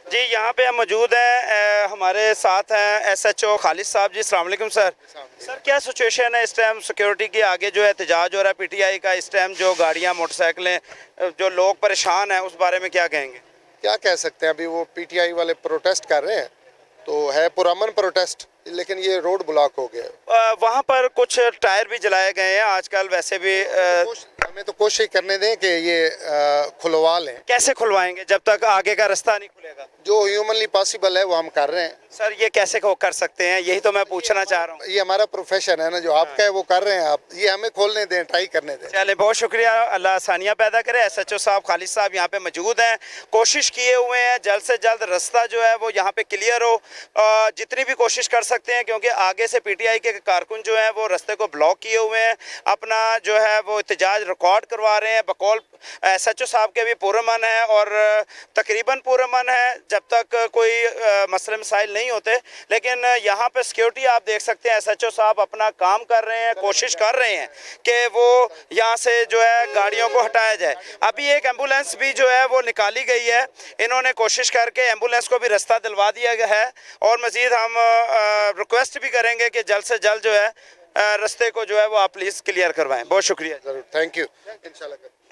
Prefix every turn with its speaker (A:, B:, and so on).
A: जी, यहाँ पे हम मौजूद हैं, हमारे साथ हैं एसएचओ खालिद साहब जी। अस्सलाम वालेकुम सर। सर, क्या सिचुएशन है इस टाइम सिक्योरिटी की? आगे जो एहतजाज हो रहा है पीटीआई का, इस टाइम जो गाड़ियाँ मोटरसाइकिलें, जो लोग परेशान हैं, उस बारे में क्या कहेंगे?
B: क्या कह सकते हैं, अभी वो पीटीआई वाले प्रोटेस्ट कर रहे हैं तो है पुरअमन प्रोटेस्ट, लेकिन ये रोड ब्लॉक हो गया है।
A: वहाँ पर कुछ टायर भी जलाए गए हैं आजकल, वैसे भी
B: हमें तो कोशिश करने दें कि ये खुलवा लें।
A: कैसे खुलवाएंगे जब तक आगे का रास्ता नहीं खुलेगा?
B: जो ह्यूमनली पॉसिबल है वो हम कर रहे हैं।
A: सर, ये कैसे कर सकते हैं, यही तो मैं पूछना चाह रहा हूँ।
B: ये हमारा प्रोफेशन है ना, जो आपका है वो कर रहे हैं आप, ये हमें खोलने दें, ट्राई करने दें।
A: चले, बहुत शुक्रिया, अल्लाह आसानियाँ पैदा करे। एसएचओ साहब खालिद साहब यहाँ पे मौजूद हैं, कोशिश किए हुए हैं जल्द से जल्द रास्ता जो है वो यहाँ पे क्लियर हो, जितनी भी कोशिश कर सकते हैं, क्योंकि आगे से पीटीआई के कारकुन जो हैं वो रास्ते को ब्लॉक किए हुए हैं, अपना जो है वो एहतजाज रिकॉर्ड करवा रहे हैं। बकौल एसएचओ साहब के भी पुरअमन है और तकरीबन पुरअमन है जब तक कोई मसले मसाइल नहीं होते। लेकिन यहाँ पे सिक्योरिटी आप देख सकते हैं, एसएचओ साहब अपना काम कर रहे हैं, कोशिश कर रहे हैं कि वो यहाँ से जो है गाड़ियों को हटाया जाए। अभी एक एम्बुलेंस भी जो है वो निकाली गई है, इन्होंने कोशिश करके एम्बुलेंस को भी रास्ता दिलवा दिया गया है, और मज़ीद हम रिक्वेस्ट भी करेंगे कि जल्द से जल्द जो है रास्ते को जो है वो आप प्लीज़ क्लियर करवाएं। बहुत शुक्रिया।
B: जरूर, थैंक यू। इंशाल्लाह।